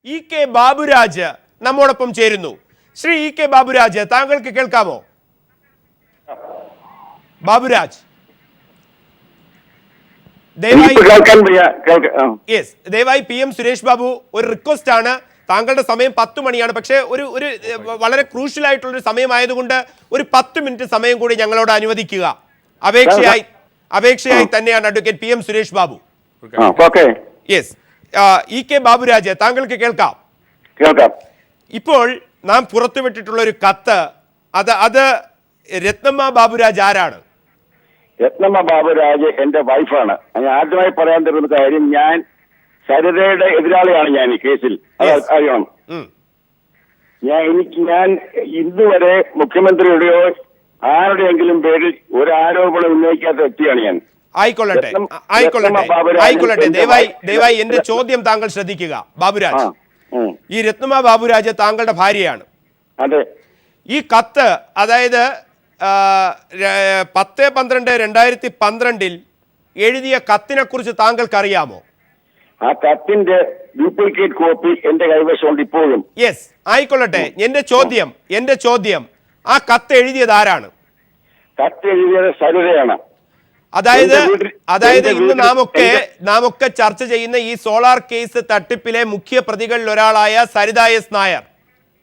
E K Baburaj നമ്മോടൊപ്പം ചേരുന്നു. Shri E K Baburaj, താങ്കൾക്ക് കേൾക്കാമോ? ബാബുരാജ് ദയവായി പി എം സുരേഷ് ബാബു, ഒരു റിക്വസ്റ്റ് ആണ്. താങ്കളുടെ സമയം 10 മണിയാണ്. പക്ഷേ ഒരു വളരെ ക്രൂഷ്യൽ ആയിട്ടുള്ളൊരു സമയമായതുകൊണ്ട് ഒരു 10 മിനിറ്റ് സമയം കൂടി ഞങ്ങളോട് അനുവദിക്കുക. അപേക്ഷയായി തന്നെയാണ് advocate P M Suresh Babu. Yes, E K Baburaj, താങ്കൾക്ക് കേൾക്കാം? ഇപ്പോൾ നാം പുറത്തുവിട്ടിട്ടുള്ള ഒരു കത്ത്, അത് രത്നമ്മ ബാബുരാജ് ആരാണ്? രത്നമ്മ ബാബുരാജ് എന്റെ വൈഫാണ്. ഞാൻ ആദ്യമായി പറയാൻ തരുന്ന കാര്യം, ഞാൻ സരിതയുടെ എതിരാളിയാണ്. ഞാൻ ഈ കേസിൽ അറിയണം. ഞാൻ ഇന്നുവരെ മുഖ്യമന്ത്രിയുടെയോ ആരുടെയെങ്കിലും പേരിൽ ഒരു ആരോപണം ഉന്നയിക്കാത്ത വ്യക്തിയാണ് ഞാൻ. ആയിക്കൊള്ളട്ടെ. ദയവായി എന്റെ ചോദ്യം താങ്കൾ ശ്രദ്ധിക്കുക. ബാബുരാജ്, ഈ രത്നമ്മ ബാബുരാജ് താങ്കളുടെ ഭാര്യയാണ്. അതെ. ഈ കത്ത്, അതായത് 10/12/2012 എഴുതിയ കത്തിനെ കുറിച്ച് താങ്കൾക്ക് അറിയാമോ? ആ കത്തിന്റെ ഡ്യൂപ്ലിക്കേറ്റ് കോപ്പി എന്റെ കൈവശമുണ്ട് ഇപ്പോഴും. യെസ്, ആയിക്കൊള്ളട്ടെ. എന്റെ ചോദ്യം ആ കത്ത് എഴുതിയത് ആരാണ്? കത്ത് എഴുതിയത് സരിതയാണ്. അതായത് ഇന്ന് നാം ഒക്കെ ചർച്ച ചെയ്യുന്ന ഈ സോളാർ കേസ് തട്ടിപ്പിലെ മുഖ്യ പ്രതികളിൽ ഒരാളായ സരിത എസ് നായർ,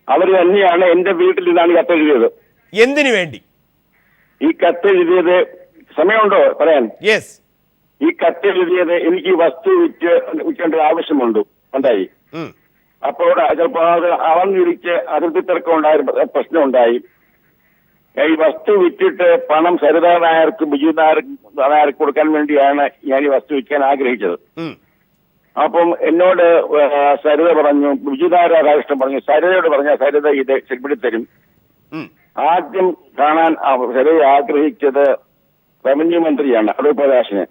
അവർ തന്നെയാണ് എന്റെ വീട്ടിൽ നിന്നാണ് കത്ത് എഴുതിയത്. എന്തിനു വേണ്ടി ഈ കത്ത് എഴുതിയത്? സമയമുണ്ടോ പറയാൻ? യെസ്. ഈ കത്ത് എഴുതിയത് എനിക്ക് വസ്തു വിൽക്കേണ്ട ആവശ്യമുണ്ട് ഉണ്ടായി. അപ്പോൾ ചിലപ്പോൾ അളന്നിരിച്ച് അതിർത്തി തർക്കം ഉണ്ടായ പ്രശ്നം ഉണ്ടായി. ഈ വസ്തു വിറ്റിട്ട് പണം സരിത നായർക്ക്, ബിജു നായർക്ക് കൊടുക്കാൻ വേണ്ടിയാണ് ഞാൻ ഈ വസ്തു വിൽക്കാൻ ആഗ്രഹിച്ചത്. അപ്പം എന്നോട് സരിത പറഞ്ഞു, ബിജു നായർ രാധാകൃഷ്ണൻ പറഞ്ഞു, സരിതയോട് പറഞ്ഞ സരിത ഇത് ശരിപ്പെടുത്തരും. ആദ്യം കാണാൻ സരിത ആഗ്രഹിച്ചത് റവന്യൂ മന്ത്രിയാണ്, അടൂർ പ്രകാശിനെ.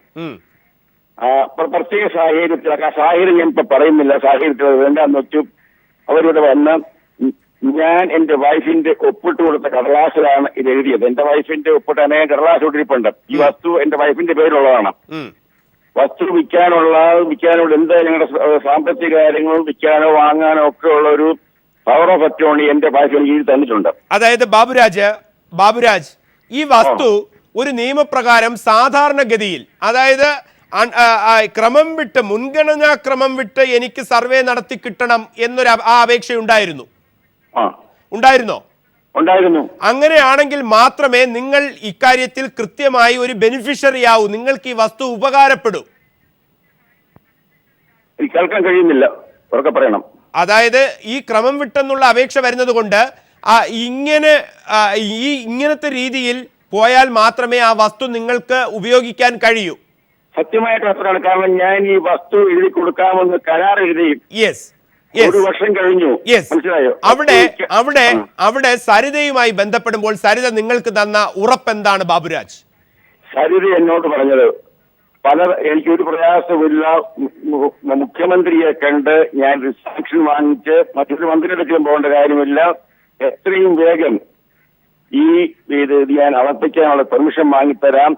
പ്രത്യേക സാഹചര്യത്തിൽ, ആ സാഹചര്യം ഞാൻ ഇപ്പൊ പറയുന്നില്ല, സാഹചര്യത്തിൽ വേണ്ടെന്ന് വെച്ചു അവരോട് വന്ന് ഞാൻ എന്റെ വൈഫിന്റെ ഒപ്പിട്ട് കൊടുത്ത കടലാസിലാണ് ഇത് എഴുതിയത്. എന്റെ വൈഫിന്റെ ഒപ്പിട്ട് അനേകം കടലാസ് ഇട്ടിരിപ്പുണ്ട്. ഈ വസ്തു എന്റെ വൈഫിന്റെ പേരിലുള്ളതാണ്. വസ്തു വിൽക്കാനുള്ള എന്ത് ഞങ്ങളുടെ സാമ്പത്തിക കാര്യങ്ങളും വിൽക്കാനോ വാങ്ങാനോ ഒക്കെ ഉള്ള ഒരു പവർ ഓഫ് അറ്റോർണി എന്റെ വൈഫിന് കീഴിൽ തന്നിട്ടുണ്ട്. അതായത് ബാബുരാജ്, ഈ വസ്തു ഒരു നിയമപ്രകാരം സാധാരണഗതിയിൽ, അതായത് മുൻഗണനാ ക്രമം വിട്ട് എനിക്ക് സർവേ നടത്തി കിട്ടണം എന്നൊരു അപേക്ഷ ഉണ്ടായിരുന്നോ? അങ്ങനെയാണെങ്കിൽ മാത്രമേ നിങ്ങൾ ഇക്കാര്യത്തിൽ കൃത്യമായി ഒരു ബെനിഫിഷ്യറി ആവൂ, നിങ്ങൾക്ക് ഈ വസ്തു ഉപകാരപ്പെടൂ. കേൾക്കാൻ കഴിയുന്നില്ല, ഉറക്കെ പറയണം. അതായത് ഈ ക്രമം വിട്ടെന്നുള്ള അപേക്ഷ വരുന്നത് കൊണ്ട് ഇങ്ങനത്തെ രീതിയിൽ പോയാൽ മാത്രമേ ആ വസ്തു നിങ്ങൾക്ക് ഉപയോഗിക്കാൻ കഴിയൂ. സത്യമായിട്ട് അത്രയാണ്. കാരണം ഞാൻ ഈ വസ്തു എഴുതി കൊടുക്കാമെന്ന് കരാർ എഴുതി. ഒരു വർഷം കഴിഞ്ഞു. മനസ്സിലായോ? അവിടെ സരിതയുമായി ബന്ധപ്പെടുമ്പോൾ സരിത നിങ്ങൾക്ക് തന്ന ഉറപ്പെന്താണ് ബാബുരാജ്? സരിത എന്നോട് പറഞ്ഞത്, എനിക്കൊരു പ്രയാസമില്ല, മുഖ്യമന്ത്രിയെ കണ്ട് ഞാൻ റിസാക്ഷൻ വാങ്ങിച്ച് മറ്റൊരു മന്ത്രിയുടെ പോകേണ്ട കാര്യമില്ല, എത്രയും വേഗം ഈ ഞാൻ അളപ്പിക്കാനുള്ള പെർമിഷൻ വാങ്ങിത്തരാം.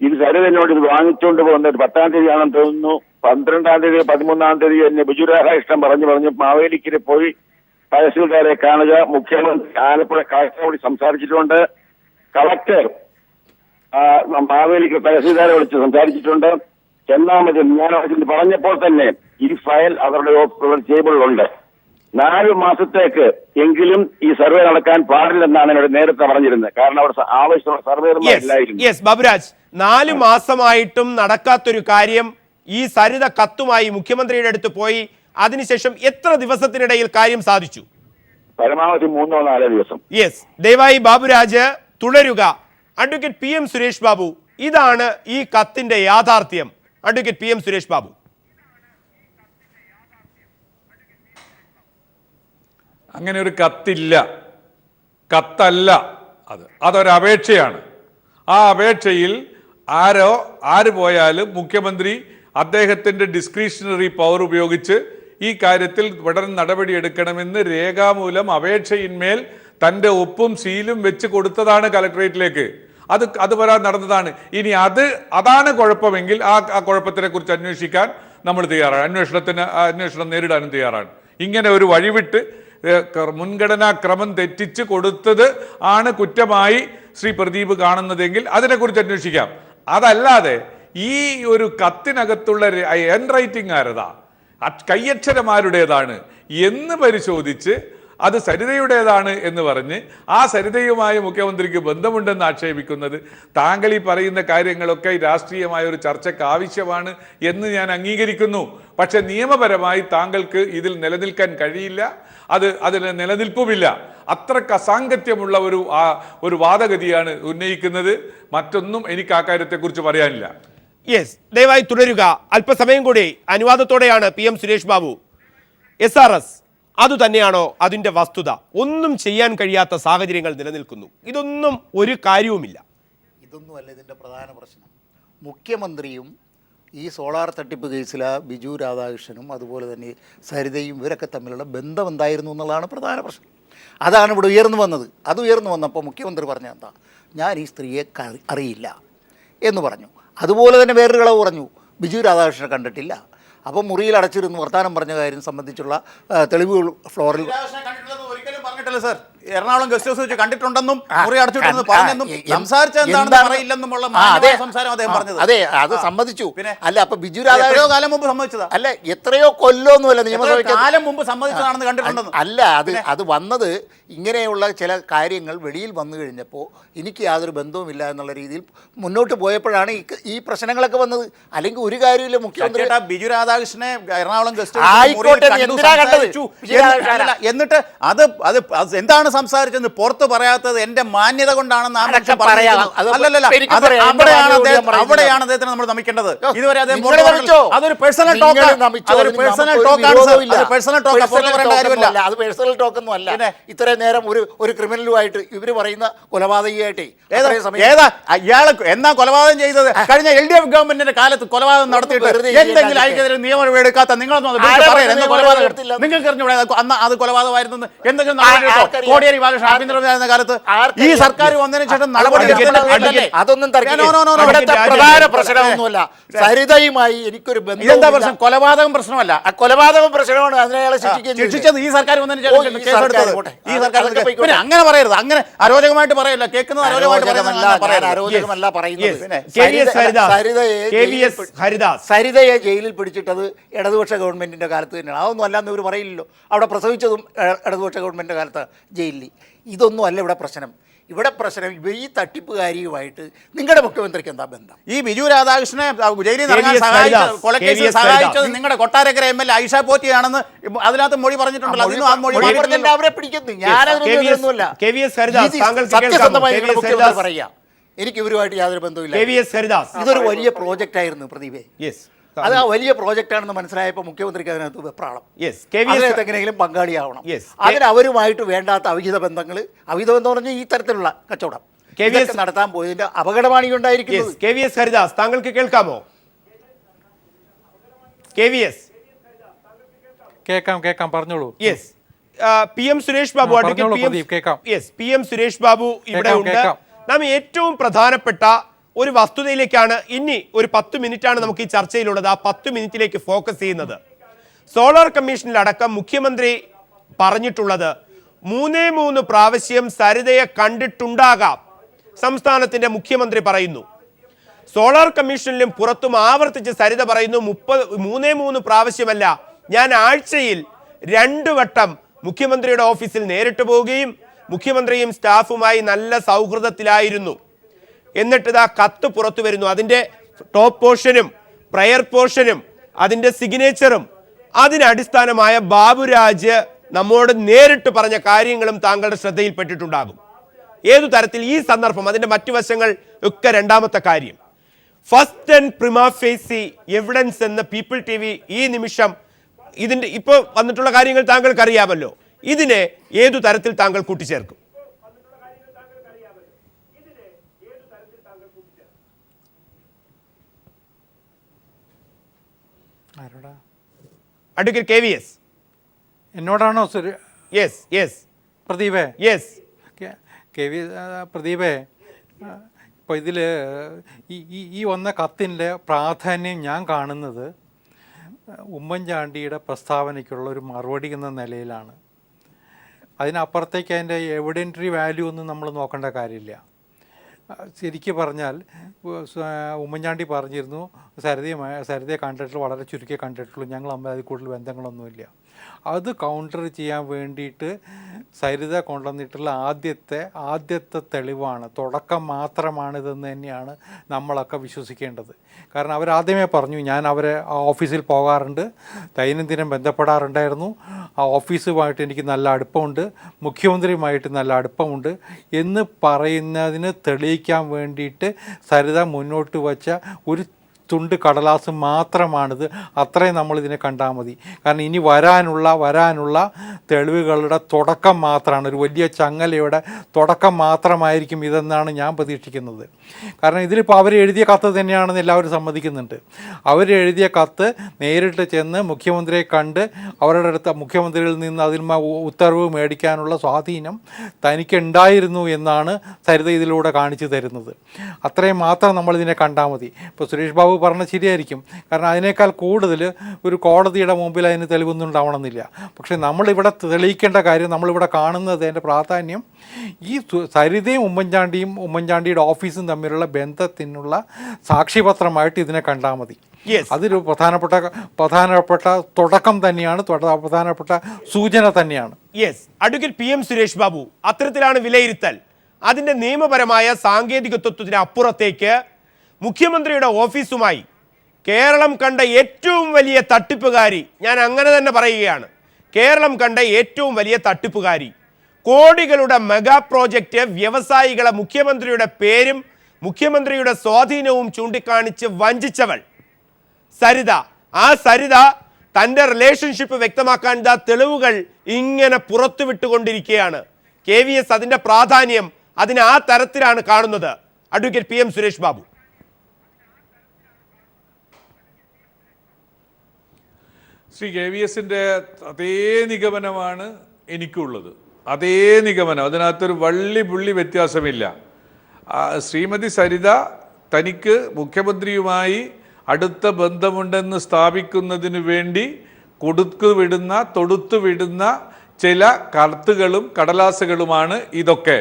ഇത് സരിത എന്നോട് ഇത് വാങ്ങിച്ചുകൊണ്ട് പോകുന്നത് 10-ാം തീയതിയാണെന്ന് തോന്നുന്നു. 12-ാം തീയതി 13-ാം തീയതി എന്നെ ബിജു രാധാകൃഷ്ണൻ പറഞ്ഞു മാവേലിക്കര പോയി തഹസിൽദാരെ കാണുക, മുഖ്യമന്ത്രി ആലപ്പുഴ കളക്ടറോട് സംസാരിച്ചിട്ടുണ്ട്, കളക്ടർ മാവേലിക്കര തഹസിൽദാരെ വിളിച്ച് സംസാരിച്ചിട്ടുണ്ട്, ചെന്നാൽ മതി. ഞാൻ പറഞ്ഞപ്പോൾ തന്നെ ഈ ഫയൽ അവരുടെ ടേബിളിലുണ്ട്. 4 മാസത്തേക്ക് എങ്കിലും ഈ സർവേ നടക്കാൻ പാടില്ലെന്നാണ് എന്നോട് നേരത്തെ പറഞ്ഞിരുന്നത്. കാരണം അവിടെ ആവശ്യമുള്ള സർവേർമാരില്ലായിരുന്നു. ബാബുരാജ്, 4 മാസമായിട്ടും നടക്കാത്തൊരു കാര്യം ഈ സരിത കത്തുമായി മുഖ്യമന്ത്രിയുടെ അടുത്ത് പോയി അതിനുശേഷം എത്ര ദിവസത്തിനിടയിൽ കാര്യം സാധിച്ചു? പരമാവധി 3-4 ദിവസം. യെസ്, ദയവായി ബാബുരാജ് തുടരുക. Advocate P M Suresh Babu, ഇതാണ് ഈ കത്തിന്റെ യാഥാർത്ഥ്യം. Advocate P M Suresh Babu. അങ്ങനെ ഒരു കത്തില്ല, കത്തല്ല, അതൊരപേക്ഷയാണ്. ആ അപേക്ഷയിൽ ആര് പോയാലും മുഖ്യമന്ത്രി അദ്ദേഹത്തിൻ്റെ ഡിസ്ക്രിഷണറി പവർ ഉപയോഗിച്ച് ഈ കാര്യത്തിൽ ഉടൻ നടപടിയെടുക്കണമെന്ന് രേഖാമൂലം അപേക്ഷയിന്മേൽ തൻ്റെ ഒപ്പും സീലും വെച്ച് കൊടുത്തതാണ് കലക്ടറേറ്റിലേക്ക്. അത് വരാൻ നടന്നതാണ്. ഇനി അതാണ് കുഴപ്പമെങ്കിൽ ആ കുഴപ്പത്തിനെ കുറിച്ച് അന്വേഷിക്കാൻ നമ്മൾ തയ്യാറാണ്. അന്വേഷണം നേരിടാനും തയ്യാറാണ്. ഇങ്ങനെ ഒരു വഴിവിട്ട് മുൻഗണനാ ക്രമം തെറ്റിച്ച് കൊടുത്തത് ആണ് കുറ്റമായി ശ്രീ പ്രദീപ് കാണുന്നതെങ്കിൽ അതിനെക്കുറിച്ച് അന്വേഷിക്കാം. അതല്ലാതെ ഈ ഒരു കത്തിനകത്തുള്ള ഹാൻഡ് റൈറ്റിംഗ് ആരതാ, കയ്യക്ഷരമാരുടേതാണ് എന്ന് പരിശോധിച്ച് അത് സരിതയുടേതാണ് എന്ന് പറഞ്ഞ് ആ സരിതയുമായി മുഖ്യമന്ത്രിക്ക് ബന്ധമുണ്ടെന്ന് ആക്ഷേപിക്കുന്നത്, താങ്കൾ ഈ പറയുന്ന കാര്യങ്ങളൊക്കെ രാഷ്ട്രീയമായ ഒരു ചർച്ചയ്ക്ക് ആവശ്യമാണ് എന്ന് ഞാൻ അംഗീകരിക്കുന്നു. പക്ഷെ നിയമപരമായി താങ്കൾക്ക് ഇതിൽ നിലനിൽക്കാൻ കഴിയില്ല, അതിൽ നിലനിൽപ്പുമില്ല. അത്രക്ക് അസാംഗത്യമുള്ള ഒരു വാദഗതിയാണ് ഉന്നയിക്കുന്നത്. മറ്റൊന്നും എനിക്ക് ആ കാര്യത്തെക്കുറിച്ച് പറയാനില്ല. യെസ്, ദയവായി തുടരുക. അല്പസമയം കൂടി അനുവാദത്തോടെയാണ് PM സുരേഷ് ബാബു. SRS അതുതന്നെയാണോ അതിൻ്റെ വസ്തുത? ഒന്നും ചെയ്യാൻ കഴിയാത്ത സാഹചര്യങ്ങൾ നിലനിൽക്കുന്നു. ഇതൊന്നും ഒരു കാര്യവുമില്ല. ഇതൊന്നുമല്ല ഇതിൻ്റെ പ്രധാന പ്രശ്നം. മുഖ്യമന്ത്രിയും ഈ സോളാർ തട്ടിപ്പ് കേസിലെ ബിജു രാധാകൃഷ്ണനും അതുപോലെ തന്നെ സരിതയും ഇവരൊക്കെ തമ്മിലുള്ള ബന്ധം എന്തായിരുന്നു എന്നുള്ളതാണ് പ്രധാന പ്രശ്നം. അതാണ് ഇവിടെ ഉയർന്നു വന്നത്. അത് ഉയർന്നു വന്നപ്പോൾ മുഖ്യമന്ത്രി പറഞ്ഞ എന്താ, ഞാൻ ഈ സ്ത്രീയെ അറിയില്ല എന്ന് പറഞ്ഞു. അതുപോലെ തന്നെ വേറൊരു കളവ് പറഞ്ഞു, ബിജു രാധാകൃഷ്ണനെ കണ്ടിട്ടില്ല. അപ്പം മുറിയിൽ അടച്ചിരുന്ന് വർത്തമാനം പറഞ്ഞ കാര്യം സംബന്ധിച്ചുള്ള തെളിവുകൾ ഫ്ലോറിൽ ഒരിക്കലും പറഞ്ഞിട്ടില്ല സർ. എറണാകുളം ഗസ്റ്റ് ഹൗസ് വെച്ച് കണ്ടിട്ടുണ്ടെന്നും മുറി അടച്ചിട്ടുണ്ടെന്നും പറഞ്ഞെന്നും സംസാരിച്ചെന്താണെന്ന് പറയില്ലെന്നുമുള്ള സംസാരം അദ്ദേഹം പറഞ്ഞത്. അതെ, അത് സമ്മതിച്ചു. പിന്നെ അല്ല, അപ്പൊ ബിജു എത്രയോ കാലം മുമ്പ് സമ്മതിച്ചതാ. അല്ല, എത്രയോ കൊല്ലമൊന്നുമല്ല നിയമസഭയ്ക്ക് കാലം മുമ്പ് സമ്മതിച്ചതാണെന്ന് കണ്ടിട്ടുണ്ടെന്ന്. അല്ല, അത് വന്നത് ഇങ്ങനെയുള്ള ചില കാര്യങ്ങൾ വെളിയിൽ വന്നു കഴിഞ്ഞപ്പോൾ എനിക്ക് യാതൊരു ബന്ധവുമില്ല എന്നുള്ള രീതിയിൽ മുന്നോട്ട് പോയപ്പോഴാണ് ഈ പ്രശ്നങ്ങളൊക്കെ വന്നത്. അല്ലെങ്കിൽ ഒരു കാര്യമില്ല. മുഖ്യമന്ത്രി ബിജു രാധാകൃഷ്ണനെ എറണാകുളം ഗസ്റ്റ് എന്നിട്ട് അത് എന്താണ് സംസാരിച്ചത് പുറത്ത് പറയാത്തത് എന്റെ മാന്യത കൊണ്ടാണെന്ന് അവിടെയാണ് അദ്ദേഹത്തിന് നമ്മൾ നമിക്കേണ്ടത്. ഇതുവരെ അതൊരു പേഴ്സണൽ ടോക്ക്, പേഴ്സണൽ ടോക്കൊന്നും അല്ല. ഇത്രയും നേരം ഒരു ക്രിമിനലുമായിട്ട് ഇവര് പറയുന്ന കൊലപാതകയായിട്ടേ ഏതാ ഇയാള് എന്നാ കൊലപാതകം ചെയ്തത്? കഴിഞ്ഞ LDF ഗവൺമെന്റിന്റെ കാലത്ത് കൊലപാതകം നടത്തിയിട്ട് എന്തെങ്കിലും ഐക്യതരം നിയമം എടുക്കാത്ത നിങ്ങളൊന്നും നിങ്ങൾക്ക് അറിഞ്ഞൂടെ അത് കൊലപാതകമായിരുന്നു? എന്തെങ്കിലും കോടിയേരി ബാലകൃഷ്ണൻ ആഭ്യന്തരമന്ത്രിയായിരുന്ന കാലത്ത് ഈ സർക്കാർ വന്നതിന് ശേഷം നടപടി അതൊന്നും പ്രധാന പ്രശ്നമൊന്നുമല്ല. സരിതയുമായി എനിക്കൊരു ബന്ധം. ഇതെന്താ പ്രശ്നം? കൊലപാതകം പ്രശ്നമല്ല, കൊലപാതകം പ്രശ്നമാണ്. അതിനയാളെ ശിക്ഷിച്ചത് ഈ സർക്കാർ വന്നതിന് ശേഷം കേസെടുത്തത് ഈ സർക്കാർ. അങ്ങനെ പറയരുത്, അങ്ങനെ അരോചകമായിട്ട് പറയല്ല. കേൾക്കുന്നത് അരോചകമല്ല പറയുന്നത്. സരിതയെ ജയിലിൽ പിടിച്ചിട്ടത് ഇടതുപക്ഷ ഗവൺമെന്റിന്റെ കാലത്ത് തന്നെയാണ്. അതൊന്നും അല്ലാന്ന് ഇവർ പറയില്ലല്ലോ. അവിടെ പ്രസവിച്ചതും ഇടതുപക്ഷ ഗവൺമെന്റിന്റെ കാലത്ത് ജയിലിൽ. ഇതൊന്നും അല്ല ഇവിടെ പ്രശ്നം. ഇവിടെ പ്രശ്നം ഈ തട്ടിപ്പുകാരിയുമായിട്ട് നിങ്ങളുടെ മുഖ്യമന്ത്രിക്ക് എന്താ ബന്ധം? ഈ ബിജു രാധാകൃഷ്ണനെ ജയിലിൽ കൊലക്കേസിൽ സഹായിച്ചത് നിങ്ങളുടെ കൊട്ടാരക്കര MLA ഐഷ പോറ്റിയാണെന്ന് അതിനകത്ത് മൊഴി പറഞ്ഞിട്ടുണ്ടല്ലോ. അവരെ പിടിക്കുന്നു. ഞാനതൊന്നുമല്ല. മുഖ്യമന്ത്രി പറയാ എനിക്ക് ഇവരുമായിട്ട് യാതൊരു ബന്ധവുമില്ല. ഇതൊരു വലിയ പ്രോജക്റ്റ് ആയിരുന്നു പ്രദീപേ. അത് ആ വലിയ പ്രോജക്റ്റാണെന്ന് മനസ്സിലായപ്പോൾ മുഖ്യമന്ത്രിക്ക് അതിനകത്ത് വെപ്രാളം. അതിനകത്ത് എങ്ങനെയെങ്കിലും പങ്കാളിയാവണം. അതിന് അവരുമായിട്ട് വേണ്ടാത്ത അവിഹിത ബന്ധങ്ങൾ, അവിഹിത ബന്ധം പറഞ്ഞാൽ ഈ തരത്തിലുള്ള കച്ചവടം നടത്താൻ പോയതിന്റെ അപകടമാണ് ഈ ഉണ്ടായിരിക്കുന്നത്. KVS ഹരിദാസ്, താങ്കൾക്ക് കേൾക്കാമോ? KVS കേൾക്കാം, പറഞ്ഞോളൂ. Yes, PM Suresh Babu, PM Suresh Babu ഇവിടെ ഉണ്ട്. നാം ഏറ്റവും പ്രധാനപ്പെട്ട ഒരു വസ്തുതയിലേക്കാണ് ഇനി ഒരു 10 മിനിറ്റാണ് നമുക്ക് ഈ ചർച്ചയിലുള്ളത്. ആ 10 മിനിറ്റിലേക്ക് ഫോക്കസ് ചെയ്യുന്നത് സോളാർ കമ്മീഷനിലടക്കം മുഖ്യമന്ത്രി പറഞ്ഞിട്ടുള്ളത് 3 പ്രാവശ്യം സരിതയെ കണ്ടിട്ടുണ്ടാകാം. സംസ്ഥാനത്തിന്റെ മുഖ്യമന്ത്രി പറയുന്നു. സോളാർ കമ്മീഷനിലും പുറത്തും ആവർത്തിച്ച് സരിത പറയുന്നു 3 പ്രാവശ്യമല്ല, ഞാൻ ആഴ്ചയിൽ 2 വട്ടം മുഖ്യമന്ത്രിയുടെ ഓഫീസിൽ നേരിട്ട് പോവുകയും മുഖ്യമന്ത്രിയും സ്റ്റാഫുമായി നല്ല സൗഹൃദത്തിലായിരുന്നു. എന്നിട്ട് ഇതാ കത്ത് പുറത്തു വരുന്നു. അതിൻ്റെ ടോപ്പ് പോർഷനും പ്രയർ പോർഷനും അതിൻ്റെ സിഗ്നേച്ചറും അതിനടിസ്ഥാനമായ ബാബുരാജ് നമ്മോട് നേരിട്ട് പറഞ്ഞ കാര്യങ്ങളും താങ്കളുടെ ശ്രദ്ധയിൽപ്പെട്ടിട്ടുണ്ടാകും. ഏതു തരത്തിൽ ഈ സന്ദർഭം, അതിൻ്റെ മറ്റു വശങ്ങൾ ഒക്കെ രണ്ടാമത്തെ കാര്യം. ഫസ്റ്റ് ആൻഡ് പ്രിമാ ഫേസി എവിഡൻസ് എന്ന പീപ്പിൾ TV ഈ നിമിഷം ഇതിൻ്റെ ഇപ്പോൾ വന്നിട്ടുള്ള കാര്യങ്ങൾ താങ്കൾക്ക് അറിയാമല്ലോ. ഇതിനെ ഏതു തരത്തിൽ താങ്കൾ കൂട്ടിച്ചേർക്കും? Advocate KVS എന്നോടാണോ? പ്രദീപേ, പ്രദീപേ, ഇപ്പോൾ ഇതിൽ ഈ വന്ന കത്തിൻ്റെ പ്രാധാന്യം ഞാൻ കാണുന്നത് ഉമ്മൻചാണ്ടിയുടെ പ്രസ്താവനയ്ക്കുള്ള ഒരു മറുപടി എന്ന നിലയിലാണ്. അതിനപ്പുറത്തേക്ക് അതിൻ്റെ എവിഡൻറ്ററി വാല്യൂ ഒന്നും നമ്മൾ നോക്കേണ്ട കാര്യമില്ല. ശരിക്കും പറഞ്ഞാൽ ഉമ്മൻചാണ്ടി പറഞ്ഞിരുന്നു, സരിതയെ കണ്ടിട്ടുള്ളൂ, വളരെ ചുരുക്കിയേ കണ്ടിട്ടുള്ളൂ, ഞങ്ങൾ തമ്മിൽ അതിൽ കൂടുതൽ ബന്ധങ്ങളൊന്നുമില്ല. അത് കൗണ്ടർ ചെയ്യാൻ വേണ്ടിയിട്ട് സരിത കൊണ്ടുവന്നിട്ടുള്ള ആദ്യത്തെ തെളിവാണ്, തുടക്കം മാത്രമാണിതെന്ന് തന്നെയാണ് നമ്മളൊക്കെ വിശ്വസിക്കേണ്ടത്. കാരണം അവരാദ്യമേ പറഞ്ഞു, ഞാൻ അവരെ ആ ഓഫീസിൽ പോകാറുണ്ട്, ദൈനംദിനം ബന്ധപ്പെടാറുണ്ടായിരുന്നു, ആ ഓഫീസുമായിട്ട് എനിക്ക് നല്ല അടുപ്പമുണ്ട്, മുഖ്യമന്ത്രിയുമായിട്ട് നല്ല അടുപ്പമുണ്ട് എന്ന് പറയുന്നതിന് തെളിയിക്കാൻ വേണ്ടിയിട്ട് സരിത മുന്നോട്ട് വച്ച ഒരു തുണ്ട് കടലാസ് മാത്രമാണിത്. അത്രയും നമ്മളിതിനെ കണ്ടാൽ മതി. കാരണം ഇനി വരാനുള്ള തെളിവുകളുടെ തുടക്കം മാത്രമാണ്, ഒരു വലിയ ചങ്ങലയുടെ തുടക്കം മാത്രമായിരിക്കും ഇതെന്നാണ് ഞാൻ പ്രതീക്ഷിക്കുന്നത്. കാരണം ഇതിലിപ്പോൾ അവരെഴുതിയ കത്ത് തന്നെയാണെന്ന് എല്ലാവരും സമ്മതിക്കുന്നുണ്ട്. അവരെഴുതിയ കത്ത് നേരിട്ട് ചെന്ന് മുഖ്യമന്ത്രിയെ കണ്ട് അവരുടെ അടുത്ത് മുഖ്യമന്ത്രിയിൽ നിന്ന് അതിൽ ഉത്തരവ് മേടിക്കാനുള്ള സ്വാധീനം തനിക്കുണ്ടായിരുന്നു എന്നാണ് സരിത ഇതിലൂടെ കാണിച്ചു തരുന്നത്. അത്രയും മാത്രം നമ്മളിതിനെ കണ്ടാൽ മതി. ഇപ്പോൾ സുരേഷ് ബാബു പറഞ്ഞത് ശരിയായിരിക്കും. കാരണം അതിനേക്കാൾ കൂടുതൽ ഒരു കോടതിയുടെ മുമ്പിൽ അതിന് തെളിവൊന്നും ഉണ്ടാവണമെന്നില്ല. പക്ഷേ നമ്മളിവിടെ തെളിയിക്കേണ്ട കാര്യം, നമ്മളിവിടെ കാണുന്നത് അതിൻ്റെ പ്രാധാന്യം ഈ സരിതയും ഉമ്മൻചാണ്ടിയുടെ ഓഫീസും തമ്മിലുള്ള ബന്ധത്തിനുള്ള സാക്ഷിപത്രമായിട്ട് ഇതിനെ കണ്ടാൽ മതി. അതൊരു പ്രധാനപ്പെട്ട തുടക്കം തന്നെയാണ്, പ്രധാനപ്പെട്ട സൂചന തന്നെയാണ്. Yes, advocate PM Suresh Babu, അത്തരത്തിലാണ് വിലയിരുത്തൽ. അതിൻ്റെ നിയമപരമായ സാങ്കേതികത്വത്തിന് അപ്പുറത്തേക്ക് മുഖ്യമന്ത്രിയുടെ ഓഫീസുമായി കേരളം കണ്ട ഏറ്റവും വലിയ തട്ടിപ്പുകാരി, ഞാൻ അങ്ങനെ തന്നെ പറയുകയാണ്, കേരളം കണ്ട ഏറ്റവും വലിയ തട്ടിപ്പുകാരി, കോടികളുടെ മെഗാ പ്രോജക്റ്റ് വ്യവസായികളെ മുഖ്യമന്ത്രിയുടെ പേരും മുഖ്യമന്ത്രിയുടെ സ്വാധീനവും ചൂണ്ടിക്കാണിച്ച് വഞ്ചിച്ചവൾ സരിത. ആ സരിത തൻ്റെ റിലേഷൻഷിപ്പ് വ്യക്തമാക്കാൻ തെളിവുകൾ ഇങ്ങനെ പുറത്തുവിട്ടുകൊണ്ടിരിക്കുകയാണ്. KVS അതിൻ്റെ പ്രാധാന്യം അതിന് ആ തരത്തിലാണ് കാണുന്നത്. Advocate PM Suresh Babu. ശ്രീ KVSൻ്റെ അതേ നിഗമനമാണ് എനിക്കുള്ളത്. അതേ നിഗമനം, അതിനകത്തൊരു പുള്ളി വ്യത്യാസമില്ല. ശ്രീമതി സരിത തനിക്ക് മുഖ്യമന്ത്രിയുമായി അടുത്ത ബന്ധമുണ്ടെന്ന് സ്ഥാപിക്കുന്നതിന് വേണ്ടി തൊടുത്തുവിടുന്ന ചില കത്തുകളും കടലാസുകളുമാണ് ഇതൊക്കെ.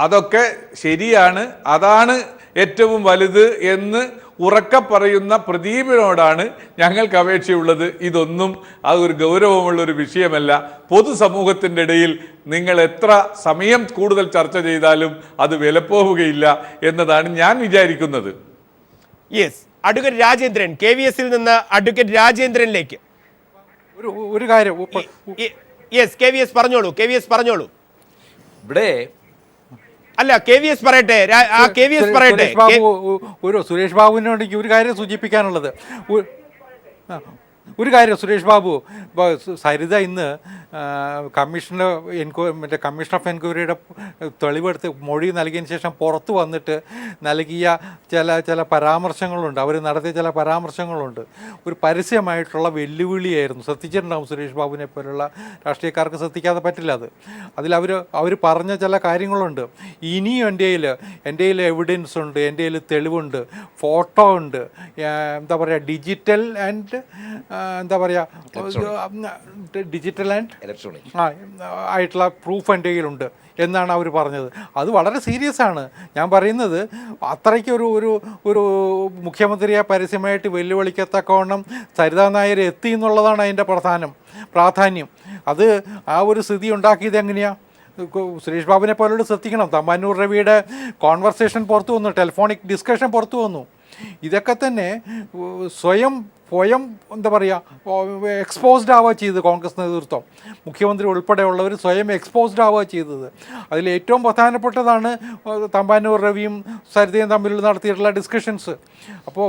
അതൊക്കെ ശരിയാണ്, അതാണ് ഏറ്റവും വലുത് എന്ന് ഉറക്കെ പറയുന്ന പ്രദീപിനോടാണ് ഞങ്ങൾക്ക് അപേക്ഷയുള്ളത്. ഇതൊന്നും അതൊരു ഗൗരവമുള്ളൊരു വിഷയമല്ല. പൊതുസമൂഹത്തിൻ്റെ ഇടയിൽ നിങ്ങൾ എത്ര സമയം കൂടുതൽ ചർച്ച ചെയ്താലും അത് വിലപ്പോവുകയില്ല എന്നതാണ് ഞാൻ വിചാരിക്കുന്നത്. യെസ്, അഡ്വക്കേറ്റ് രാജേന്ദ്രൻ, KVSൽ നിന്ന് അഡ്വക്കേറ്റ് രാജേന്ദ്രനിലേക്ക് ഒരു കാര്യം. യെസ്, KVS പറഞ്ഞോളൂ. ഇവിടെ അല്ല, KVS പറയട്ടെ. സുരേഷ് ബാബുവിനോട് ഒരു കാര്യം സൂചിപ്പിക്കാനുള്ളത്, ഒരു കാര്യം സുരേഷ് ബാബു, സരിത ഇന്ന് കമ്മീഷൻ ഓഫ് എൻക്വയറിയുടെ തെളിവെടുത്ത് മൊഴി നൽകിയതിന് ശേഷം പുറത്ത് വന്നിട്ട് നൽകിയ ചില പരാമർശങ്ങളുണ്ട്, അവർ നടത്തിയ ചില പരാമർശങ്ങളുണ്ട്. ഒരു പരസ്യമായിട്ടുള്ള വെല്ലുവിളിയായിരുന്നു. ശ്രദ്ധിച്ചിട്ടുണ്ടാവും സുരേഷ് ബാബുവിനെ പോലുള്ള രാഷ്ട്രീയക്കാർക്ക് ശ്രദ്ധിക്കാതെ പറ്റില്ല അത്. അവർ പറഞ്ഞ ചില കാര്യങ്ങളുണ്ട്. ഇനിയും എൻ്റെ കയ്യിൽ എവിഡൻസ് ഉണ്ട്, എൻ്റെ കയ്യിൽ തെളിവുണ്ട്, ഫോട്ടോ ഉണ്ട്, എന്താ പറയുക, ഡിജിറ്റൽ ആൻഡ് ഇലക്ട്രോണിക് ആയിട്ടുള്ള പ്രൂഫ് എൻ്റെ കയ്യിലുണ്ട് എന്നാണ് അവർ പറഞ്ഞത്. അത് വളരെ സീരിയസ് ആണ്. ഞാൻ പറയുന്നത് അത്രയ്ക്ക് ഒരു മുഖ്യമന്ത്രിയെ പരസ്യമായിട്ട് വെല്ലുവിളിക്കത്തക്കവണ്ണം സരിതാ നായർ എത്തി എന്നുള്ളതാണ് അതിൻ്റെ പ്രാധാന്യം. അത് ആ ഒരു സ്ഥിതി ഉണ്ടാക്കിയത് എങ്ങനെയാണ്? സുരേഷ് ബാബുവിനെ പോലുള്ള ശ്രദ്ധിക്കണം. തമ്പാനൂർ രവിയുടെ കോൺവെർസേഷൻ പുറത്തു വന്നു, ടെലിഫോണിക് ഡിസ്കഷൻ പുറത്തു വന്നു. ഇതൊക്കെ തന്നെ സ്വയം എന്താ പറയുക, എക്സ്പോസ്ഡ് ആവുക ചെയ്തത് കോൺഗ്രസ് നേതൃത്വം, മുഖ്യമന്ത്രി ഉൾപ്പെടെയുള്ളവർ സ്വയം എക്സ്പോസ്ഡ് ആവുക ചെയ്തത്. അതിൽ ഏറ്റവും പ്രധാനപ്പെട്ടതാണ് തമ്പാനൂർ രവിയും സരിതയും തമ്മിൽ നടത്തിയിട്ടുള്ള ഡിസ്കഷൻസ്. അപ്പോൾ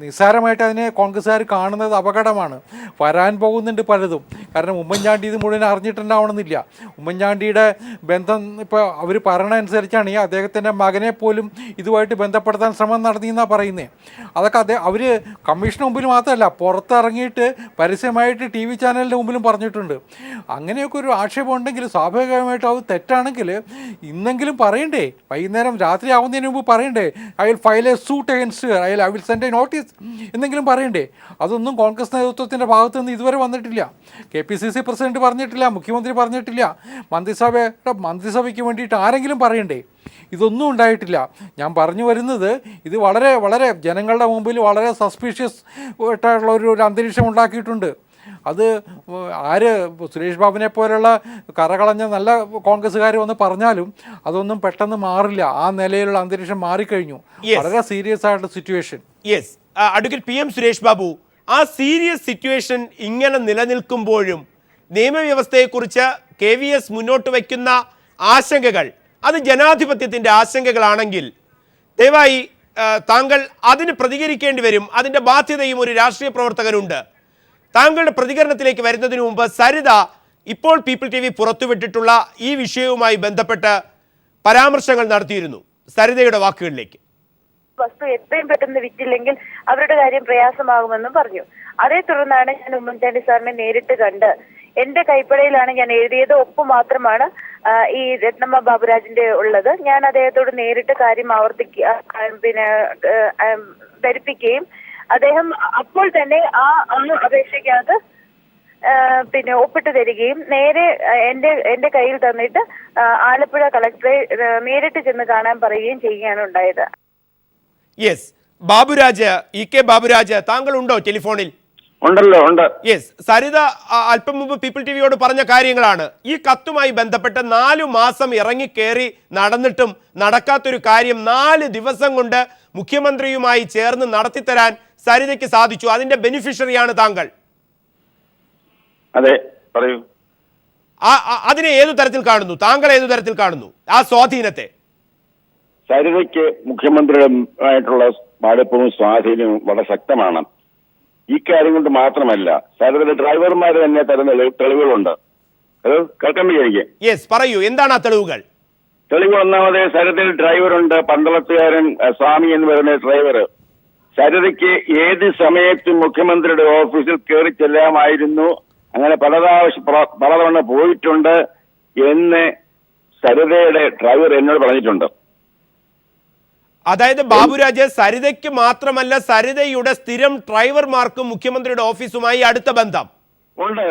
നിസ്സാരമായിട്ട് അതിനെ കോൺഗ്രസ്സുകാർ കാണുന്നത് അപകടമാണ്. വരാൻ പോകുന്നുണ്ട് പലതും. കാരണം ഉമ്മൻചാണ്ടി ഇത് മുഴുവൻ അറിഞ്ഞിട്ടുണ്ടാവണമെന്നില്ല. ഉമ്മൻചാണ്ടിയുടെ ബന്ധം ഇപ്പോൾ അവർ പറയണനുസരിച്ചാണ് ഈ അദ്ദേഹത്തിൻ്റെ മകനെ പോലും ഇതുമായിട്ട് ബന്ധപ്പെടുത്താൻ ശ്രമം നടത്തിയെന്നാണ് പറയുന്നത്. അതൊക്കെ അവർ കമ്മീഷന് മുമ്പിൽ മാത്രമല്ല, മാത്രമല്ല പുറത്തിറങ്ങിയിട്ട് പരസ്യമായിട്ട് TV ചാനലിൻ്റെ മുമ്പിലും പറഞ്ഞിട്ടുണ്ട്. അങ്ങനെയൊക്കെ ഒരു ആക്ഷേപം ഉണ്ടെങ്കിൽ സ്വാഭാവികമായിട്ടും അത് തെറ്റാണെങ്കിൽ ഇന്നെങ്കിലും പറയണ്ടേ, വൈകുന്നേരം രാത്രി ആവുന്നതിന് മുമ്പ് പറയണ്ടേ, I will file A suit against I will send A notice എന്നെങ്കിലും പറയണ്ടേ. അതൊന്നും കോൺഗ്രസ് നേതൃത്വത്തിൻ്റെ ഭാഗത്തു നിന്ന് ഇതുവരെ വന്നിട്ടില്ല. KPCC പ്രസിഡന്റ് പറഞ്ഞിട്ടില്ല, മുഖ്യമന്ത്രി പറഞ്ഞിട്ടില്ല, മന്ത്രിസഭയ്ക്ക് വേണ്ടിയിട്ട് ആരെങ്കിലും പറയണ്ടേ. ഇതൊന്നും ഉണ്ടായിട്ടില്ല. ഞാൻ പറഞ്ഞു വരുന്നത് ഇത് വളരെ വളരെ ജനങ്ങളുടെ മുമ്പിൽ വളരെ സസ്പീഷ്യസ് ആയിട്ടുള്ള ഒരു അന്തരീക്ഷം ഉണ്ടാക്കിയിട്ടുണ്ട്. അത് ആര് സുരേഷ് ബാബുവിനെ പോലുള്ള കറകളഞ്ഞ നല്ല കോൺഗ്രസ്സുകാർ വന്ന് പറഞ്ഞാലും അതൊന്നും പെട്ടെന്ന് മാറില്ല. ആ നിലയിലുള്ള അന്തരീക്ഷം മാറിക്കഴിഞ്ഞു. വളരെ സീരിയസ് ആയിട്ടുള്ള situation. Yes, advocate PM Suresh Babu, ആ സീരിയസ് സിറ്റുവേഷൻ ഇങ്ങനെ നിലനിൽക്കുമ്പോഴും നിയമവ്യവസ്ഥയെക്കുറിച്ച് KVS മുന്നോട്ട് വയ്ക്കുന്ന ആശങ്കകൾ അത് ജനാധിപത്യത്തിൻ്റെ ആശങ്കകളാണെങ്കിൽ ദയവായി താങ്കൾ അതിന് പ്രതികരിക്കേണ്ടി വരും. അതിൻ്റെ ബാധ്യതയും ഒരു രാഷ്ട്രീയ പ്രവർത്തകനുണ്ട്. താങ്കളുടെ പ്രതികരണത്തിലേക്ക് വരുന്നതിന് മുമ്പ് സരിത ഇപ്പോൾ പീപ്പിൾ TV പുറത്തുവിട്ടിട്ടുള്ള ഈ വിഷയവുമായി ബന്ധപ്പെട്ട് പരാമർശങ്ങൾ നടത്തിയിരുന്നു. സരിതയുടെ വാക്കുകളിലേക്ക്. വസ്തു എത്രയും പെട്ടെന്ന് വിറ്റില്ലെങ്കിൽ അവരുടെ കാര്യം പ്രയാസമാകുമെന്നും പറഞ്ഞു. അതേ തുടർന്നാണ് ഞാൻ ഉമ്മൻചാണ്ടി സാറിനെ നേരിട്ട് കണ്ട് എന്റെ കൈപ്പടയിലാണ് ഞാൻ എഴുതിയത്, ഒപ്പ് മാത്രമാണ് ഈ രത്നമ്മ ബാബുരാജിന്റെ ഉള്ളത്. ഞാൻ അദ്ദേഹത്തോട് നേരിട്ട് കാര്യം ധരിപ്പിക്കുകയും അദ്ദേഹം അപ്പോൾ തന്നെ ആ അപേക്ഷയ്ക്കകത്ത് ഒപ്പിട്ട് തരികയും നേരെ എന്റെ കയ്യിൽ തന്നിട്ട് ആലപ്പുഴ കളക്ടറെ നേരിട്ട് ചെന്ന് കാണാൻ പറയുകയും ചെയ്യുകയാണ് ഉണ്ടായത്. യെസ്, ബാബുരാജ്, EK ബാബുരാജ്, താങ്കൾ ഉണ്ടോ ടെലിഫോണിൽ? ഉണ്ടല്ലോ, ഉണ്ട്. യെസ്, സരിത അല്പം മുമ്പ് പീപ്പിൾ TVയോട് പറഞ്ഞ കാര്യങ്ങളാണ്. ഈ കത്തുമായി ബന്ധപ്പെട്ട് 4 മാസം ഇറങ്ങിക്കേറി നടന്നിട്ടും നടക്കാത്തൊരു കാര്യം 4 ദിവസം കൊണ്ട് മുഖ്യമന്ത്രിയുമായി ചേർന്ന് നടത്തിത്തരാൻ സരിതയ്ക്ക് സാധിച്ചു. അതിന്റെ ബെനിഫിഷ്യറിയാണ് താങ്കൾ. അതെ, പറയൂ. അതിനെ ഏതു തരത്തിൽ കാണുന്നു താങ്കൾ? ഏതു തരത്തിൽ കാണുന്നു ആ സ്വാധീനത്തെ? സരിതയ്ക്ക് മുഖ്യമന്ത്രിയുമായിട്ടുള്ള അടുപ്പവും സ്വാധീനവും വളരെ ശക്തമാണ്. ഈ കാര്യം കൊണ്ട് മാത്രമല്ല, സരിതയുടെ ഡ്രൈവർമാർ തന്നെ തരുന്ന തെളിവുകളുണ്ട്. അത് കേൾക്കാൻ എനിക്ക്. യെസ്, പറയൂ, എന്താണ് ആ തെളിവുകൾ? തെളിവ് ഒന്നാമത്, സരിതയിൽ ഡ്രൈവറുണ്ട്, പന്തളത്തുകാരൻ സ്വാമി എന്ന് പറയുന്ന ഡ്രൈവർ. സരിതയ്ക്ക് ഏത് സമയത്തും മുഖ്യമന്ത്രിയുടെ ഓഫീസിൽ കയറി ചെല്ലാമായിരുന്നു, അങ്ങനെ പലതവണ പോയിട്ടുണ്ട് എന്ന് സരിതയുടെ ഡ്രൈവർ എന്നോട് പറഞ്ഞിട്ടുണ്ട്. അതായത് ബാബുരാജ്, സരിതയ്ക്ക് മാത്രമല്ല സരിതയുടെ സ്ഥിരം ഡ്രൈവർമാർക്കും മുഖ്യമന്ത്രിയുടെ ഓഫീസുമായി അടുത്ത ബന്ധം ഉണ്ട്.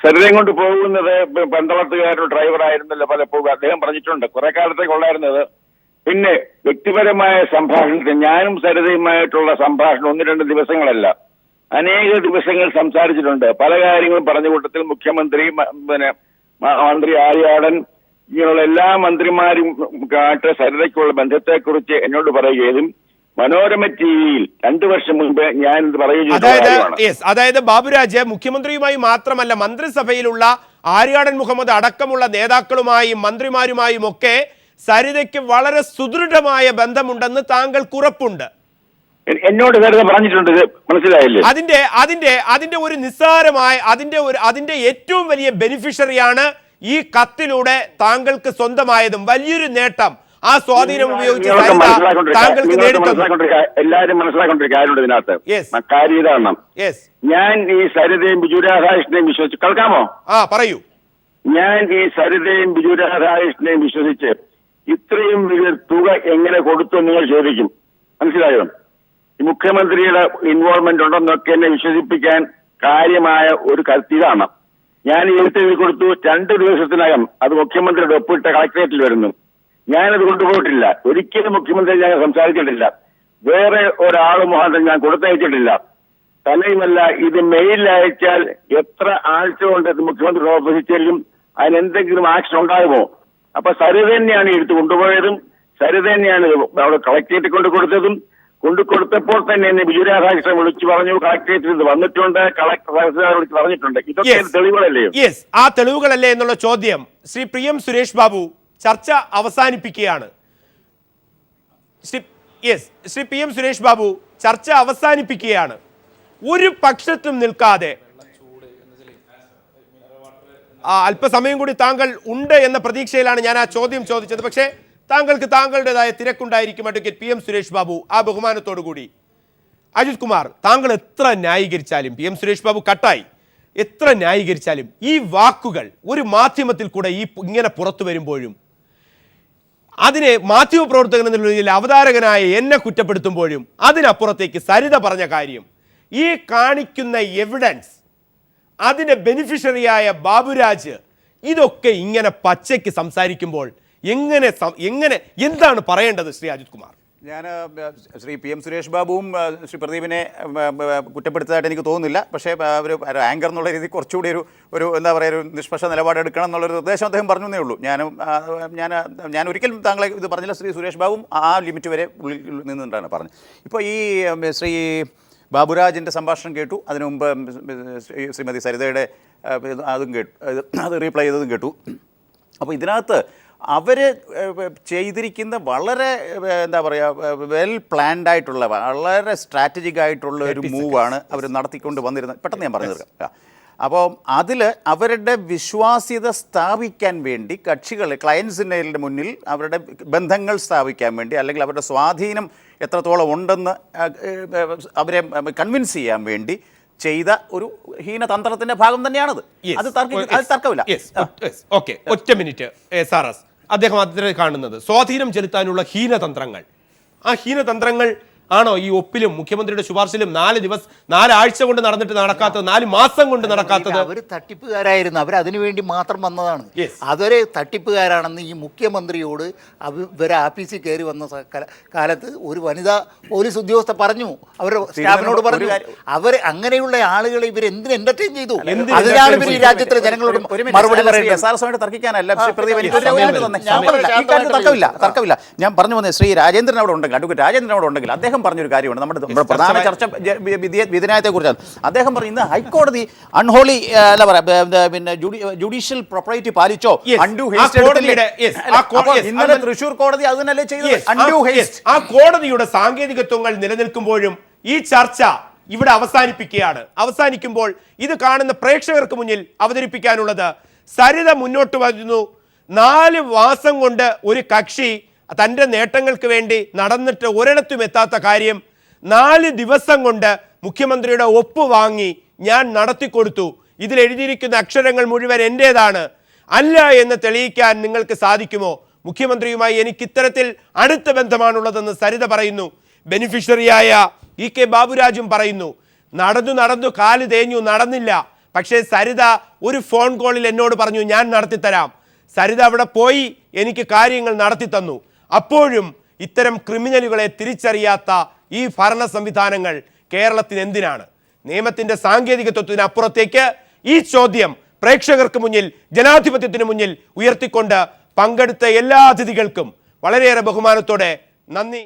സരിതയും കൊണ്ട് പോകുന്നത് പന്തളത്തുകാരുടെ ഡ്രൈവർ ആയിരുന്നല്ലോ പലപ്പോഴും അദ്ദേഹം പറഞ്ഞിട്ടുണ്ട്, കുറെ കാലത്തേക്ക് ഉണ്ടായിരുന്നത്. പിന്നെ വ്യക്തിപരമായ സംഭാഷണത്തിൽ ഞാനും സരിതയുമായിട്ടുള്ള സംഭാഷണം 1-2 ദിവസങ്ങളല്ല, അനേക ദിവസങ്ങൾ സംസാരിച്ചിട്ടുണ്ട്. പല കാര്യങ്ങളും പറഞ്ഞ കൂട്ടത്തിൽ മുഖ്യമന്ത്രി, മന്ത്രി ആര്യാടൻ, ഇങ്ങനെയുള്ള എല്ലാ മന്ത്രിമാരും സരിതയ്ക്കുള്ള ബന്ധത്തെക്കുറിച്ച് എന്നോട് പറയുകയും മനോരമ TVയിൽ 2 വർഷം മുൻപ് ഞാൻ ഇത് പറയുകയും. അതായത് ബാബുരാജ്, മുഖ്യമന്ത്രിയുമായി മാത്രമല്ല മന്ത്രിസഭയിലുള്ള ആര്യാടൻ മുഹമ്മദ് അടക്കമുള്ള നേതാക്കളുമായും മന്ത്രിമാരുമായും ഒക്കെ സരിതയ്ക്ക് വളരെ സുദൃഢമായ ബന്ധമുണ്ടെന്ന് താങ്കൾക്ക് ഉറപ്പുണ്ട്? എന്നോട് സരിത പറഞ്ഞിട്ടുണ്ട്, മനസ്സിലായില്ലേ? അതിന്റെ ഒരു നിസ്സാരമായ അതിന്റെ ഏറ്റവും വലിയ ബെനിഫിഷ്യറിയാണ് ഈ കത്തിലൂടെ താങ്കൾക്ക് സ്വന്തമായതും വലിയൊരു നേട്ടം. ആ സ്വാധീനം ഉപയോഗിച്ച് താങ്കൾക്ക് എല്ലാവരും മനസ്സിലാക്കൊണ്ടിരിക്കുക കാര്യമുണ്ട് ഇതിനകത്ത്. കാര്യം ഇതാണ്, ഞാൻ ഈ സരിതയും ബിജു രാധാകൃഷ്ണനെയും വിശ്വസിച്ച്, കേൾക്കാമോ? പറയൂ. ഞാൻ ഈ സരിതയും ബിജു രാധാകൃഷ്ണനെയും വിശ്വസിച്ച് ഇത്രയും വലിയ തുക എങ്ങനെ കൊടുത്തു നിങ്ങൾ ചോദിക്കും, മനസ്സിലായോ? ഈ മുഖ്യമന്ത്രിയുടെ ഇൻവോൾവ്മെന്റ് ഉണ്ടെന്നൊക്കെ എന്നെ വിശ്വസിപ്പിക്കാൻ കാര്യമായ ഒരു ഇതാണ്. ഞാൻ എഴുത്തെഴുതി കൊടുത്തു, 2 ദിവസത്തിനകം അത് മുഖ്യമന്ത്രിയുടെ ഒപ്പിട്ട കളക്ടറേറ്റിൽ വരുന്നു. ഞാനത് കൊണ്ടുപോയിട്ടില്ല, ഒരിക്കലും മുഖ്യമന്ത്രി ഞാൻ സംസാരിച്ചിട്ടില്ല, വേറെ ഒരാൾ മുഖാന്തരം ഞാൻ കൊടുത്തയച്ചിട്ടില്ല. തന്നെയുമല്ല, ഇത് മെയിലിൽ അയച്ചാൽ എത്ര ആഴ്ച കൊണ്ട് ഇത് മുഖ്യമന്ത്രിയുടെ ഓഫീസിൽ ചെല്ലും, അതിനെന്തെങ്കിലും ആക്ഷൻ ഉണ്ടാകുമോ? അപ്പൊ സരിത തന്നെയാണ് എടുത്ത് കൊണ്ടുപോയതും, സരിത തന്നെയാണ് അവിടെ കളക്ടറേറ്റിൽ കൊടുത്തതും. കൊടുത്തപ്പോൾ തന്നെ എന്നെ ബിജു രാധാകൃഷ്ണൻ വിളിച്ചു പറഞ്ഞു, കളക്ടറേറ്റിൽ ഇത് വന്നിട്ടുണ്ട്, കളക്ടർ വിളിച്ച് പറഞ്ഞിട്ടുണ്ട്. ഇതൊക്കെ തെളിവുകളല്ലേ? യെസ്, ആ തെളിവുകളല്ലേ എന്നുള്ള ചോദ്യം ശ്രീ PM സുരേഷ് ബാബു ചർച്ച അവസാനിപ്പിക്കുകയാണ്. ശ്രീ PM സുരേഷ് ബാബു ചർച്ച അവസാനിപ്പിക്കുകയാണ്. ഒരു പക്ഷത്തും നിൽക്കാതെ അല്പസമയം കൂടി താങ്കൾ ഉണ്ട് എന്ന പ്രതീക്ഷയിലാണ് ഞാൻ ആ ചോദ്യം ചോദിച്ചത്. പക്ഷേ താങ്കൾക്ക് താങ്കളുടേതായ തിരക്കുണ്ടായിരിക്കും അഡ്വക്കേറ്റ് PM സുരേഷ് ബാബു. ആ ബഹുമാനത്തോടു കൂടി അജിത് കുമാർ, താങ്കൾ എത്ര ന്യായീകരിച്ചാലും, PM സുരേഷ് ബാബു കട്ടായി, എത്ര ന്യായീകരിച്ചാലും ഈ വാക്കുകൾ ഒരു മാധ്യമത്തിൽ കൂടെ ഇങ്ങനെ പുറത്തു വരുമ്പോഴും അതിനെ മാധ്യമപ്രവർത്തകൻ എന്ന നിലയിൽ അവതാരകനായ എന്നെ കുറ്റപ്പെടുത്തുമ്പോഴും അതിനപ്പുറത്തേക്ക് സരിത പറഞ്ഞ കാര്യം, ഈ കാണിക്കുന്ന എവിഡൻസ്, അതിൻ്റെ ബെനിഫിഷ്യറിയായ ബാബുരാജ്, ഇതൊക്കെ ഇങ്ങനെ പച്ചയ്ക്ക് സംസാരിക്കുമ്പോൾ എന്താണ് പറയേണ്ടത് ശ്രീ അജിത് കുമാർ? ഞാൻ ശ്രീ PM സുരേഷ് ബാബുവും ശ്രീ പ്രദീപിനെ കുറ്റപ്പെടുത്തതായിട്ട് എനിക്ക് തോന്നുന്നില്ല. പക്ഷേ ഒരു ആങ്കർ എന്നുള്ള രീതിയിൽ കുറച്ചുകൂടി ഒരു എന്താ പറയുക, ഒരു നിഷ്പക്ഷ നിലപാടെടുക്കണം എന്നുള്ളൊരു നിർദ്ദേശം അദ്ദേഹം പറഞ്ഞേ ഉള്ളൂ. ഞാൻ ഒരിക്കലും താങ്കളെ ഇത് പറഞ്ഞില്ല. ശ്രീ സുരേഷ് ബാബുവും ആ ലിമിറ്റ് വരെ ഉള്ളിൽ നിന്നിട്ടാണ് പറഞ്ഞത്. ഇപ്പോൾ ഈ ശ്രീ ബാബുരാജിൻ്റെ സംഭാഷണം കേട്ടു, അതിനു മുമ്പ് ശ്രീമതി സരിതയുടെ അതും കേട്ടു, അത് റീപ്ലൈ ചെയ്തതും കേട്ടു. അപ്പോൾ ഇതിനകത്ത് അവർ ചെയ്തിരിക്കുന്ന വളരെ എന്താ പറയുക, വെൽ പ്ലാൻഡ് ആയിട്ടുള്ള, വളരെ സ്ട്രാറ്റജിക് ആയിട്ടുള്ള ഒരു മൂവാണ് അവർ നടത്തിക്കൊണ്ട് വന്നിരുന്നത്. പെട്ടെന്ന് ഞാൻ പറഞ്ഞു തീർക്കാം. അപ്പോൾ അതിൽ അവരുടെ വിശ്വാസ്യത സ്ഥാപിക്കാൻ വേണ്ടി കക്ഷികൾ, ക്ലയൻസിൻ്റെ മുന്നിൽ അവരുടെ ബന്ധങ്ങൾ സ്ഥാപിക്കാൻ വേണ്ടി, അല്ലെങ്കിൽ അവരുടെ സ്വാധീനം എത്രത്തോളം ഉണ്ടെന്ന് അവരെ കൺവിൻസ് ചെയ്യാൻ വേണ്ടി ചെയ്ത ഒരു ഹീനതന്ത്രത്തിന്റെ ഭാഗം തന്നെയാണത്. അത് തർക്കമില്ല. ഓക്കെ, ഒറ്റ മിനിറ്റ് സാറസ്. അദ്ദേഹം അതിനെ കാണുന്നത് സ്വാധീനം ചെലുത്താനുള്ള ഹീനതന്ത്രങ്ങൾ. ആ ഹീനതന്ത്രങ്ങൾ ആണോ ഈ ഒപ്പിലും മുഖ്യമന്ത്രിയുടെ ശുപാർശയിലും 4 ആഴ്ച കൊണ്ട് നടക്കാത്തത്, 4 മാസം കൊണ്ട് നടക്കാത്തത്? അവർ തട്ടിപ്പുകാരായിരുന്നു, അവർ അതിനുവേണ്ടി മാത്രം വന്നതാണ്. അതൊരു തട്ടിപ്പുകാരാണെന്ന് ഈ മുഖ്യമന്ത്രിയോട് ഇവരെ ആഫീസിൽ കയറി വന്ന കാലത്ത് ഒരു വനിതാ പോലീസ് ഉദ്യോഗസ്ഥ പറഞ്ഞു, അവരുടെ സ്റ്റാഫിനോട് പറഞ്ഞു. അവർ അങ്ങനെയുള്ള ആളുകളെ ഇവർ എന്തിന് എന്റർടൈൻ ചെയ്തു? അതിനാണ് ഇവർ ഈ രാജ്യത്തിലെ ജനങ്ങളോട് മറുപടി പറയുന്നത്. തർക്കിക്കാനല്ല. തർക്കമില്ല. ഞാൻ പറഞ്ഞു വന്നേ, ശ്രീ രാജേന്ദ്രൻ അവിടെ ഉണ്ടെങ്കിൽ, അഡ്വക്കേറ്റ് രാജേന്ദ്രൻ അവിടെ ഉണ്ടെങ്കിൽ അദ്ദേഹം പറഞ്ഞൊരു കാര്യമാണ്. നമ്മുടെ പ്രധാന ചർച്ച വിധിന്യായത്തെ കുറിച്ചാണ്. അദ്ദേഹം പറഞ്ഞു, ഇന്ന് ഹൈക്കോടതി അൺഹോളി എന്താ പറയാ, പിന്നെ ജുഡീഷ്യൽ പ്രൊപ്പറേറ്റി പാലിച്ചോ, അൺഡ്യൂ ഹേസ്റ്റ് ഇന്നലെ തൃശ്ശൂർ കോടതി അതിനല്ലേ ചെയ്തത്, അൺഡ്യൂ ഹേസ്റ്റ്. ആ കോടതിയുടെ സാങ്കേതികത്വങ്ങൾ നിലനിൽക്കുമ്പോഴും ഈ ചർച്ച ഇവിടെ അവസാനിക്കുമ്പോൾ ഇത് കാണുന്ന പ്രേക്ഷകർക്ക് മുന്നിൽ അവതരിപ്പിക്കാനുള്ളത്, സരിത മുന്നോട്ട് വരുന്നു, 4 മാസം കൊണ്ട് ഒരു കക്ഷി തൻ്റെ നേട്ടങ്ങൾക്ക് വേണ്ടി നടന്നിട്ട് ഒരിടത്തും എത്താത്ത കാര്യം 4 ദിവസം കൊണ്ട് മുഖ്യമന്ത്രിയുടെ ഒപ്പ് വാങ്ങി ഞാൻ നടത്തിക്കൊടുത്തു, ഇതിലെഴുതിയിരിക്കുന്ന അക്ഷരങ്ങൾ മുഴുവൻ എൻ്റേതാണ്, അല്ല എന്ന് തെളിയിക്കാൻ നിങ്ങൾക്ക് സാധിക്കുമോ? മുഖ്യമന്ത്രിയുമായി എനിക്ക് ഇത്തരത്തിൽ അടുത്ത ബന്ധമാണുള്ളതെന്ന് സരിത പറയുന്നു. ബെനിഫിഷ്യറിയായ EK ബാബുരാജും പറയുന്നു, നടന്നു കാല് തേഞ്ഞു, നടന്നില്ല. പക്ഷേ സരിത ഒരു ഫോൺ കോളിൽ എന്നോട് പറഞ്ഞു, ഞാൻ നടത്തിത്തരാം. സരിത അവിടെ പോയി എനിക്ക് കാര്യങ്ങൾ നടത്തി തന്നു. അപ്പോഴും ഇത്തരം ക്രിമിനലുകളെ തിരിച്ചറിയാത്ത ഈ ഭരണ സംവിധാനങ്ങൾ കേരളത്തിന് എന്തിനാണ്? നിയമത്തിന്റെ സാങ്കേതികത്വത്തിന് അപ്പുറത്തേക്ക് ഈ ചോദ്യം പ്രേക്ഷകർക്ക് മുന്നിൽ, ജനാധിപത്യത്തിന് മുന്നിൽ ഉയർത്തിക്കൊണ്ട് പങ്കെടുത്ത എല്ലാ അതിഥികൾക്കും വളരെയേറെ ബഹുമാനത്തോടെ നന്ദി.